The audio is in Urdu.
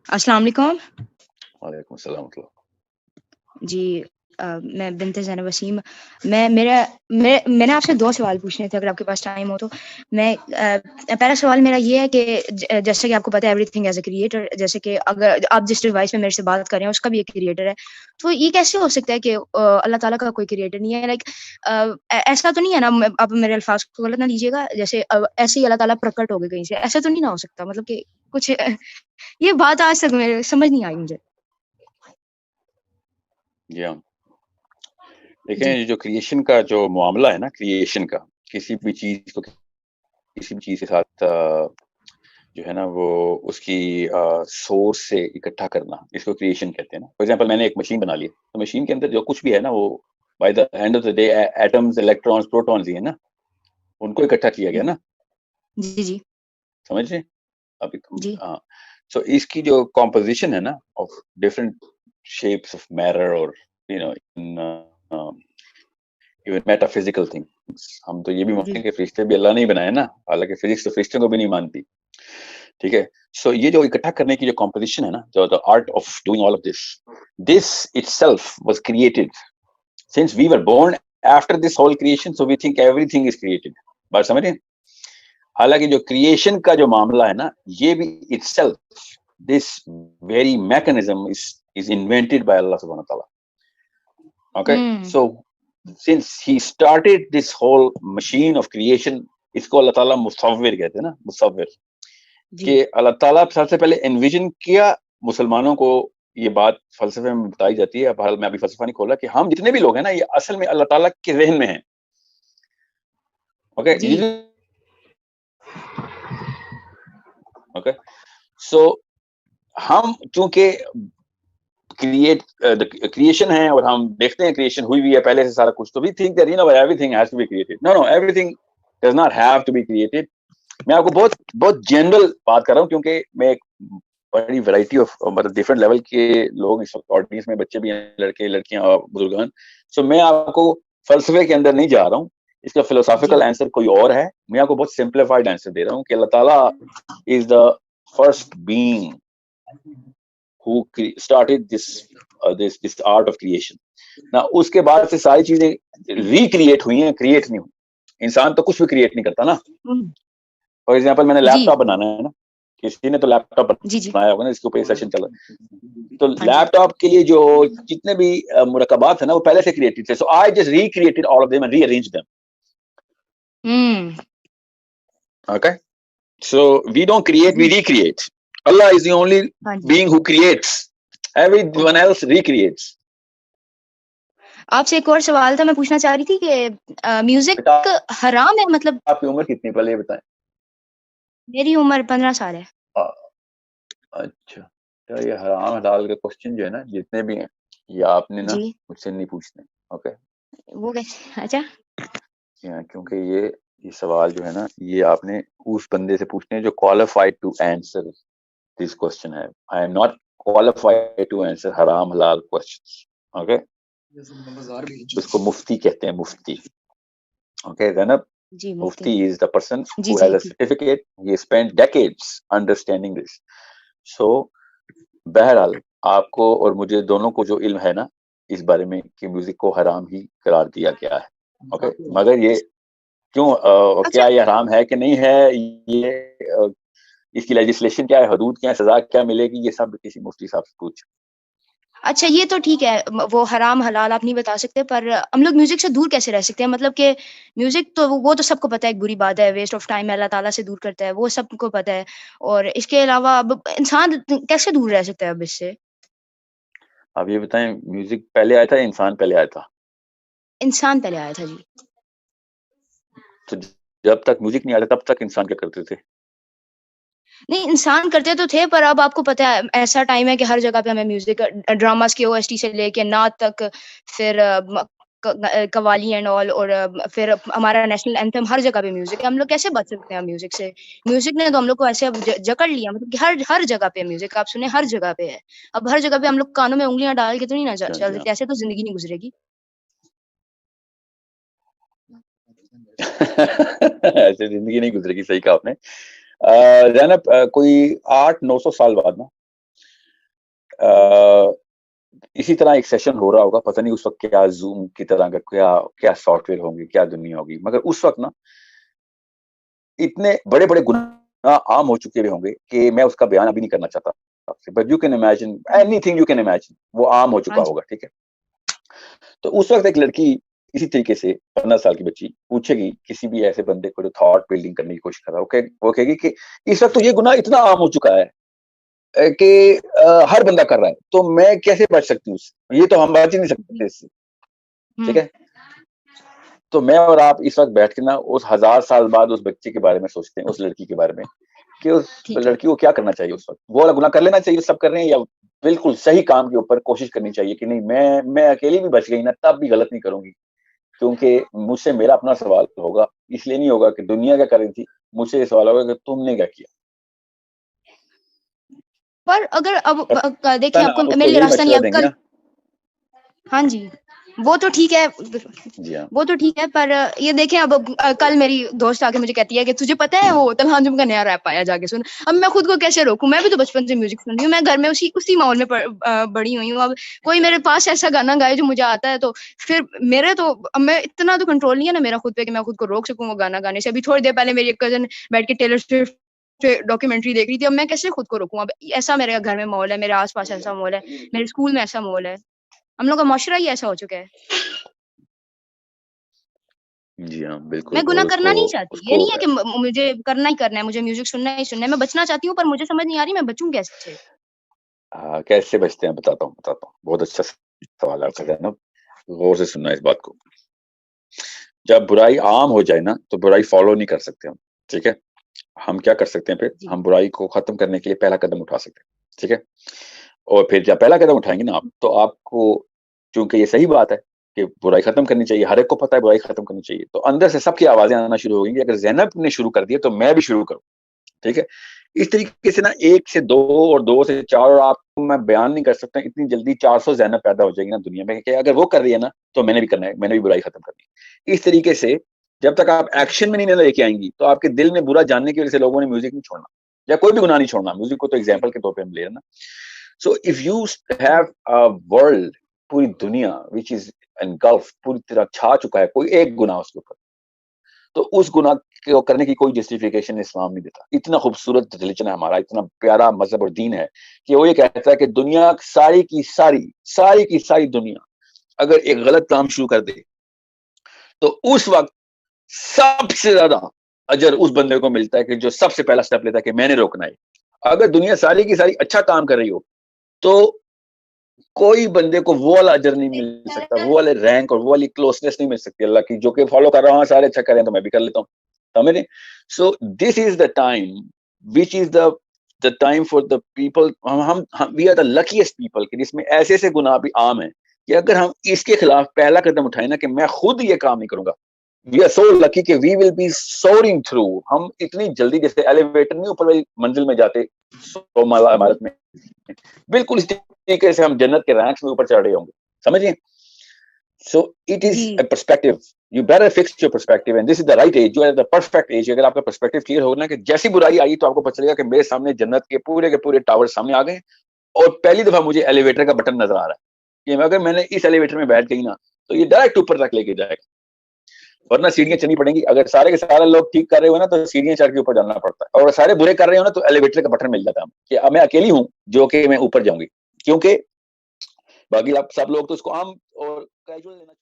السلام علیکم. وعلیکم السلام ورحمۃ اللہ. جی میں بنت زینب وسیم. میں نے آپ سے 2 سوال پوچھنے تھے اگر آپ کے پاس ٹائم ہو تو. میں پہلا سوال میرا یہ ہے کہ جیسے کہ آپ کو پتہ ہے every thing as a creator, جیسے کہ اگر آپ جس ڈیوائس میں میرے سے بات کر رہے ہیں اس کا بھی ایک کریٹر ہے، تو یہ کیسے ہو سکتا ہے کہ اللہ تعالیٰ کا کوئی کریٹر نہیں ہے؟ لائک ایسا تو نہیں ہے نا، آپ میرے الفاظ کو غلط نہ لیجیے گا، جیسے ایسے ہی اللہ تعالیٰ پرکٹ ہو گئے کہیں سے، ایسا تو نہیں نہ ہو سکتا؟ مطلب کہ کچھ یہ بات آج تک میرے سمجھ نہیں آئی مجھے. جی ہاں، دیکھیں جو کریشن کا جو معاملہ ہے نا، کریشن کا کسی بھی چیز کو کسی بھی چیز کے ساتھ جو ہے نا وہ اس کی سورس سے اکٹھا کرنا، اس کو کریشن کہتے ہیں نا. فار ایگزامپل میں نے ایک مشین بنا لی، تو مشین کے اندر جو کچھ بھی ہے نا وہ by the end of the day atoms, electrons, protons ہی ہیں نا، ان کو اکٹھا کیا گیا نا. جی جی سمجھ رہے ابھی؟ جی ہاں. سو اس کی جو کمپوزیشن ہے نا of different shapes of matter اور ایون میٹا فزیکل تھنگس، ہم تو یہ بھی مانتے ہیں کہ فرشتے بھی اللہ نے ہی بنائے نا، حالانکہ فزکس تو فرشتوں کو بھی نہیں مانتی. ٹھیک ہے. سو یہ جو اکٹھا کرنے کی جو کمپوزیشن ہے نا، جو art of doing all of this itself was created since we were born. After this whole creation, so we think everything is created. بات سمجھ رہے ہیں؟ حالانکہ جو کریشن کا جو معاملہ ہے نا، یہ بھی itself, this very mechanism is invented by Allah subhanahu wa ta'ala. Okay? So since he started this whole machine of creation, اس کو اللہ تعالیٰ مصور کہتے ہیں نا، مصور. کہ اللہ تعالیٰ سب سے پہلے انویژن کیا. مسلمانوں کو یہ بات فلسفے میں بتائی جاتی ہے، بہرحال میں ابھی فلسفہ نہیں کھولا، کہ ہم جتنے بھی لوگ ہیں نا یہ اصل میں اللہ تعالیٰ کے ذہن میں ہیں. اوکے سو ہم چونکہ کریشن ہے اور ہم دیکھتے ہیں کریشن ہوئی ہوئی ہے پہلے سے سارا کچھ، تو we think that everything has to be created. No, everything does not have to be created. میں آپ کو بہت جنرل بات کر رہا ہوں، کیونکہ میں ایک بڑی ورائٹی آف مطلب ڈفرنٹ لیول کے لوگ اس وقت آڈینس میں، بچے بھی ہیں، لڑکے لڑکیاں اور بزرگان. سو میں آپ کو فلسفے کے اندر نہیں جا رہا ہوں، اس کا فلسافیکل آنسر کوئی اور ہے. میں آپ کو بہت سمپلیفائڈ آنسر دے رہا ہوں کہ اللہ تعالیٰ is the first being who started this art of creation. Now اس کے بعد سے ساری چیزیں ریکریٹ ہوئی ہیں، کریٹ نہیں ہوئی. انسان تو کچھ بھی کریٹ نہیں کرتا نا. فار ایگزامپل میں نے لیپ ٹاپ بنانا ہے نا، کسی نے تو لیپ ٹاپ بنایا ہوگا نا، اس کے اوپر سیشن چل رہا ہے. تو لیپ ٹاپ کے لیے جو جتنے بھی مرکبات ہیں نا وہ پہلے سے کریٹڈ تھے. So I just recreated all of them and rearrange them. Okay so we don't create, we recreate. Allah is the only being who creates. Everyone else recreates. آپ سے ایک اور سوال تھا، میں پوچھنا چاہ رہی تھی کہ میوزک حرام ہے؟ مطلب آپ کی عمر کتنی پہلے بتائیں؟ میری عمر 15 سال ہے. اچھا، تو یہ حرام حلال کے کوسچن جو ہے نا جتنے بھی ہیں یہ آپ نے نا مجھ سے نہیں پوچھنے. اوکے وہ کیسے؟ اچھا کیونکہ یہ سوال جو ہے نا یہ آپ نے اس بندے سے پوچھنے ہیں جو qualified to answer this question ہے. I am not qualified to answer حرام حلال questions. اوکے اس کو مفتی کہتے ہیں، مفتی. Okay Zainab, mufti is the person who has a certificate. He spent decades understanding this. So بہرحال آپ کو اور مجھے دونوں کو جو علم ہے نا اس بارے میں کہ میوزک کو حرام ہی قرار دیا گیا ہے. اوکے مگر یہ کیوں کیا یہ حرام ہے کہ نہیں ہے، یہ اس کی لیجسلیشن کیا ہے، حدود کیا ہے، سزا کیا ملے گی، یہ سب کسی مفتی صاحب سے پوچھ. اچھا یہ تو ٹھیک ہے، وہ حرام حلال آپ نہیں بتا سکتے، پر ہم لوگ میوزک سے دور کیسے رہ سکتے ہیں؟ مطلب کہ میوزک تو وہ تو سب کو پتہ ہے ایک بری بات ہے، ویسٹ آف ٹائم ہے، اللہ تعالیٰ سے دور کرتا ہے، وہ سب کو پتہ ہے. اور اس کے علاوہ اب انسان کیسے دور رہ سکتا ہے اب اس سے؟ آپ یہ بتائیں میوزک پہلے آیا تھا یا انسان پہلے آیا تھا؟ انسان پہلے آیا تھا. جی تو جب تک میوزک نہیں آتا تب تک انسان کیا کرتے تھے؟ نہیں انسان کرتے تو تھے، پر اب آپ کو پتہ ہے ایسا ٹائم ہے کہ ہر جگہ پہ ہمیں میوزک، ڈراماز کے OST سے لے کے نعت تک، پھر قوالی اینڈ آل، اور پھر ہمارا نیشنل اینتھم، ہر جگہ پہ میوزک ہے. ہم لوگ کیسے بچ سکتے ہیں میوزک سے؟ میوزک نے تو ہم لوگ کو ایسے جکڑ لیا، مطلب کہ ہر جگہ پہ میوزک آپ سنیں، ہر جگہ پہ ہے. اب ہر جگہ پہ ہم لوگ کانوں میں انگلیاں ڈال کے تو نہیں نہ چلتے، ایسے تو زندگی نہیں گزرے گی. ایسے زندگی نہیں گزرے گی، صحیح کہا آپ نے. زینب کوئی 800-900 سال بعد نا اسی طرح ایک سیشن ہو رہا ہوگا, پتہ نہیں اس وقت کیا زوم کی طرح کا کیا سافٹ ویئر ہوں گے, کیا دنیا ہوگی, مگر اس وقت نا اتنے بڑے بڑے گناہ عام ہو چکے ہوں گے کہ میں اس کا بیان ابھی نہیں کرنا چاہتا, but you can imagine any thing you can imagine, وہ عام ہو چکا ہوگا, ٹھیک ہے. تو اس وقت ایک لڑکی اسی طریقے سے 15 سال کی بچی پوچھے گی کسی بھی ایسے بندے کو جو تھاٹ بلڈنگ کرنے کی کوشش کر رہا ہے, وہ کہے گی کہ اس وقت تو یہ گناہ اتنا عام ہو چکا ہے کہ ہر بندہ کر رہا ہے, تو میں کیسے بچ سکتی ہوں اس سے, یہ تو ہم بچ ہی نہیں سکتے اس سے, ٹھیک ہے. تو میں اور آپ اس وقت بیٹھ کے نا اس 1000 سال بعد اس بچے کے بارے میں سوچتے ہیں, اس لڑکی کے بارے میں, کہ اس لڑکی کو کیا کرنا چاہیے اس وقت. وہ والا گناہ کر لینا چاہیے سب کر رہے ہیں, یا بالکل صحیح کام کے اوپر کوشش کرنی چاہیے کہ نہیں میں اکیلی بھی بچ گئی نا تب بھی غلط نہیں کروں گی, کیونکہ مجھ سے میرا اپنا سوال ہوگا, اس لیے نہیں ہوگا کہ دنیا کیا کر رہی تھی, مجھ سے یہ سوال ہوگا کہ تم نے کیا کیا. پر اگر اب دیکھیں آپ کو میرے راستہ نہیں, اب کل, ہاں جی وہ تو ٹھیک ہے, وہ تو ٹھیک ہے, پر یہ دیکھیں اب کل میری دوست آ کے مجھے کہتی ہے کہ تجھے پتا ہے وہ طلحہ انجم کا نیا ریپ آیا, جا کے سن. اب میں خود کو کیسے روکوں, میں بھی تو بچپن سے میوزک سنتی ہوں, میں گھر میں اسی ماحول میں بڑی ہوئی ہوں. اب کوئی میرے پاس ایسا گانا گائے جو مجھے آتا ہے تو پھر میرے تو اب میں اتنا تو کنٹرول نہیں ہے نا میرا خود پہ کہ میں خود کو روک سکوں وہ گانا گانے سے. ابھی تھوڑی دیر پہلے میری ایک کزن بیٹھ کے ٹیلر سوئفٹ ڈاکیومنٹری دیکھ رہی تھی, اب میں کیسے خود کو روکوں. اب ایسا میرے گھر میں ماحول ہے, میرے آس پاس ایسا ماحول ہے, میرے اسکول میں ایسا ماحول ہے, ہم لوگ کا معاشرہ ہی ایسا ہو چکا ہے. جی ہاں بالکل. میں گناہ کرنا نہیں چاہتی, یہ نہیں ہے کہ مجھے کرنا ہی کرنا ہے, مجھے میوزک سننا ہی سننا ہے, میں بچنا چاہتی ہوں, پر مجھے سمجھ نہیں آ رہی میں بچوں کیسے. کیسے بچتے ہیں, بتاتا ہوں. بہت اچھا سوال آپ کا, نا غور سے سننا اس بات کو. جب برائی عام ہو جائے نا تو برائی فالو نہیں کر سکتے ہم, ٹھیک ہے. ہم کیا کر سکتے ہیں, پھر ہم برائی کو ختم کرنے کے لیے پہلا قدم اٹھا سکتے ہیں, ٹھیک ہے. اور پھر جب پہلا قدم اٹھائیں گے نا آپ, تو آپ کو چونکہ یہ صحیح بات ہے کہ برائی ختم کرنی چاہیے, ہر ایک کو پتہ ہے برائی ختم کرنی چاہیے, تو اندر سے سب کی آوازیں آنا شروع ہو گئی کہ اگر زینب نے شروع کر دیا تو میں بھی شروع کروں, ٹھیک ہے. اس طریقے سے نا 1 سے 2 اور 2 سے 4, اور آپ کو میں بیان نہیں کر سکتا اتنی جلدی 400 زینب پیدا ہو جائے گی نا دنیا میں, کہ اگر وہ کر رہی ہے نا تو میں نے بھی کرنا ہے, میں نے بھی برائی ختم کرنی ہے. اس طریقے سے جب تک آپ ایکشن میں نہیں لے کے آئیں گی تو آپ کے دل میں برا جاننے کی وجہ سے لوگوں نے میوزک نہیں چھوڑنا, یا کوئی بھی گناہ نہیں چھوڑنا. میوزک کو تو ایگزامپل کے طور پہ ہم لے رہے ہیں نا. So if you have a world, پوری دنیا وچ از انگلف, پوری طرح چھا چکا ہے کوئی ایک گناہ اس کے اوپر, تو اس گناہ کو کرنے کی کوئی جسٹیفیکیشن اسلام نہیں دیتا. اتنا خوبصورت ریلیجن ہے ہمارا, اتنا پیارا مذہب اور دین ہے کہ وہ یہ کہتا ہے کہ دنیا ساری کی ساری دنیا اگر ایک غلط کام شروع کر دے تو اس وقت سب سے زیادہ اجر اس بندے کو ملتا ہے کہ جو سب سے پہلا سٹیپ لیتا ہے کہ میں نے روکنا ہے. اگر دنیا ساری کی ساری اچھا کام کر رہی ہو تو کوئی بندے کو وہ والا اجر نہیں مل سکتا, وہ والے رینک اور وہ والی کلوزنس نہیں مل سکتی اللہ کی, جو کہ فالو کر رہا ہوں سارے اچھا کر رہے ہیں تو میں بھی کر لیتا ہوں, سمجھیں. So this is the time which is the time for the people, we are the luckiest people, کہ جس میں ایسے ایسے گناہ بھی عام ہیں کہ اگر ہم اس کے خلاف پہلا قدم اٹھائیں نا کہ میں خود یہ کام نہیں کروں گا, وی آر سو لکی کہ وی ول بی سورنگ تھرو. ہم اتنی جلدی جیسے ایلیویٹر نہیں اوپر والی منزل میں جاتے 100 مالا عمارت میں, بالکل اس طریقے سے ہم جنت کے رینکس میں اوپر چڑھ رہے ہوں گے, سمجھیں. So it is a perspective, you better fix your perspective, and this is the right age, you are the perfect age. اگر آپ کا پرسپیکٹو کلیئر ہوگا نا کہ جیسی برائی آئی تو آپ کو پتہ چلے گا کہ میرے سامنے جنت کے پورے ٹاور سامنے آ گئے, اور پہلی دفعہ مجھے ایلیویٹر کا بٹن نظر آ رہا ہے کہ اگر میں نے اس ایلیویٹر میں بیٹھ گئی نا تو یہ ڈائریکٹ اوپر تک لے کے جائے گا, ورنہ سیڑھیاں چلنی پڑیں گی. اگر سارے کے سارے لوگ ٹھیک کر رہے ہو نا تو سیڑھیاں چڑھ کے اوپر جانا پڑتا ہے, اور سارے برے کر رہے ہو نا تو ایلیویٹر کا بٹن مل جاتا ہے کہ اب میں اکیلی ہوں جو کہ میں اوپر جاؤں گی, کیونکہ باقی آپ سب لوگ تو اس کو عام اور کیجول لینا